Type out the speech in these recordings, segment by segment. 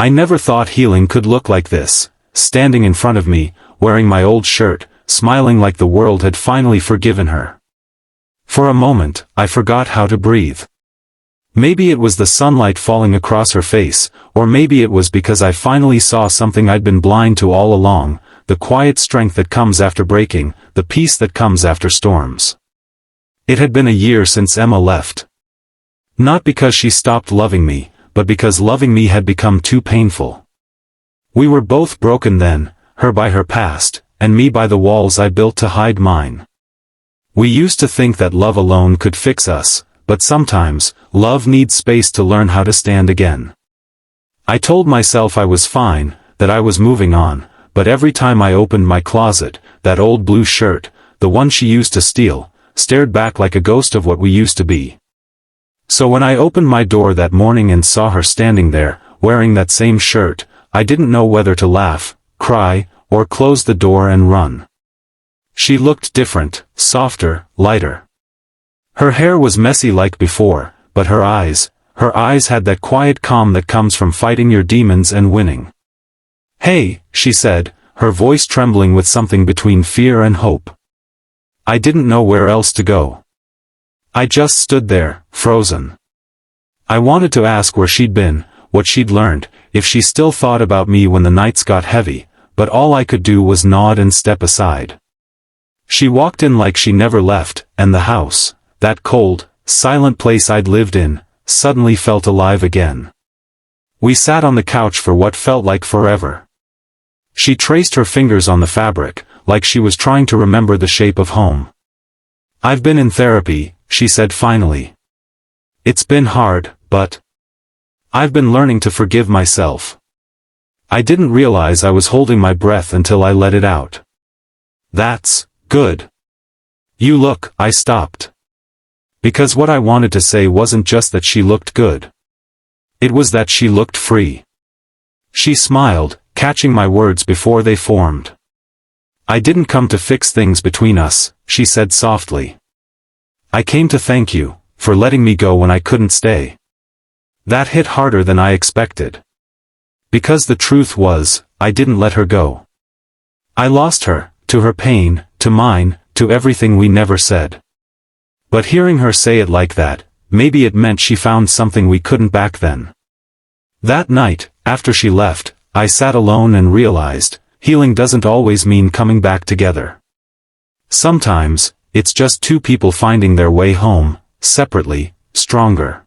I never thought healing could look like this, standing in front of me, wearing my old shirt, smiling like the world had finally forgiven her. For a moment, I forgot how to breathe. Maybe it was the sunlight falling across her face, or maybe it was because I finally saw something I'd been blind to all along, the quiet strength that comes after breaking, the peace that comes after storms. It had been a year since Emma left. Not because she stopped loving me, but because loving me had become too painful. We were both broken then, her by her past, and me by the walls I built to hide mine. We used to think that love alone could fix us, but sometimes, love needs space to learn how to stand again. I told myself I was fine, that I was moving on, but every time I opened my closet, that old blue shirt, the one she used to steal, stared back like a ghost of what we used to be. So when I opened my door that morning and saw her standing there, wearing that same shirt, I didn't know whether to laugh, cry, or close the door and run. She looked different, softer, lighter. Her hair was messy like before, but her eyes had that quiet calm that comes from fighting your demons and winning. "Hey," she said, her voice trembling with something between fear and hope. I didn't know where else to go. I just stood there, frozen. I wanted to ask where she'd been, what she'd learned, if she still thought about me when the nights got heavy, but all I could do was nod and step aside. She walked in like she never left, and the house, that cold, silent place I'd lived in, suddenly felt alive again. We sat on the couch for what felt like forever. She traced her fingers on the fabric, like she was trying to remember the shape of home. "I've been in therapy," she said finally. "It's been hard, but I've been learning to forgive myself." I didn't realize I was holding my breath until I let it out. "That's good. You look," I stopped. Because what I wanted to say wasn't just that she looked good. It was that she looked free. She smiled, catching my words before they formed. "I didn't come to fix things between us," she said softly. "I came to thank you, for letting me go when I couldn't stay." That hit harder than I expected. Because the truth was, I didn't let her go. I lost her, to her pain, to mine, to everything we never said. But hearing her say it like that, maybe it meant she found something we couldn't back then. That night, after she left, I sat alone and realized, healing doesn't always mean coming back together. Sometimes, it's just two people finding their way home, separately, stronger.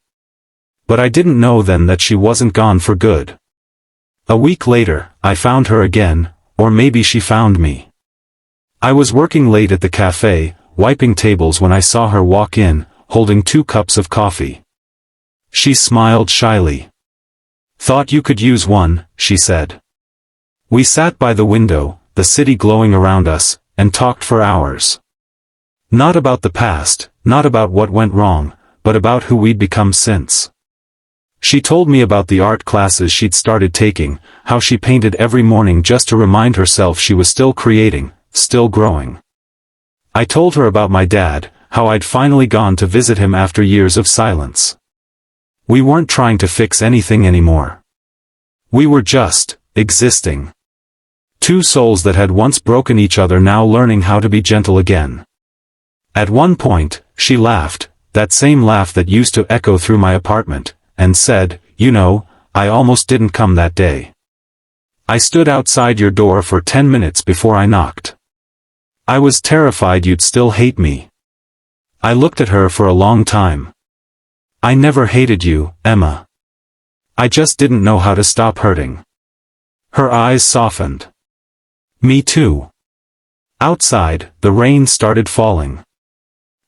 But I didn't know then that she wasn't gone for good. A week later, I found her again, or maybe she found me. I was working late at the cafe, wiping tables when I saw her walk in, holding 2 cups of coffee. She smiled shyly. "Thought you could use one," she said. We sat by the window, the city glowing around us, and talked for hours. Not about the past, not about what went wrong, but about who we'd become since. She told me about the art classes she'd started taking, how she painted every morning just to remind herself she was still creating, still growing. I told her about my dad, how I'd finally gone to visit him after years of silence. We weren't trying to fix anything anymore. We were just existing. Two souls that had once broken each other now learning how to be gentle again. At one point, she laughed, that same laugh that used to echo through my apartment, and said, "You know, I almost didn't come that day. I stood outside your door for 10 minutes before I knocked. I was terrified you'd still hate me." I looked at her for a long time. "I never hated you, Emma. I just didn't know how to stop hurting." Her eyes softened. "Me too." Outside, the rain started falling.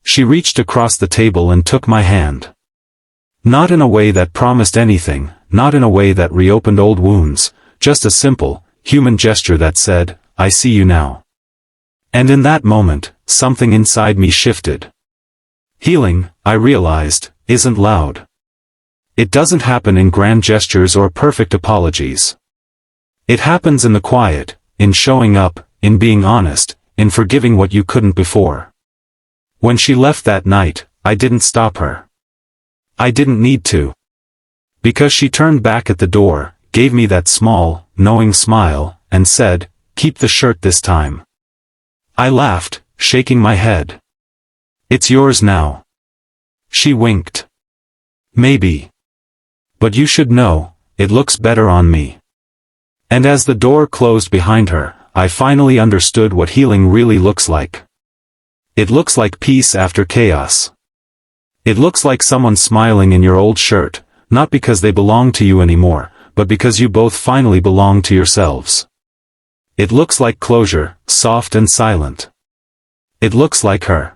She reached across the table and took my hand. Not in a way that promised anything, not in a way that reopened old wounds, just a simple, human gesture that said, "I see you now." And in that moment, something inside me shifted. Healing, I realized, isn't loud. It doesn't happen in grand gestures or perfect apologies. It happens in the quiet, in showing up, in being honest, in forgiving what you couldn't before. When she left that night, I didn't stop her. I didn't need to. Because she turned back at the door, gave me that small, knowing smile, and said, "Keep the shirt this time." I laughed, shaking my head. "It's yours now." She winked. "Maybe. But you should know, it looks better on me." And as the door closed behind her, I finally understood what healing really looks like. It looks like peace after chaos. It looks like someone smiling in your old shirt, not because they belong to you anymore, but because you both finally belong to yourselves. It looks like closure, soft and silent. It looks like her.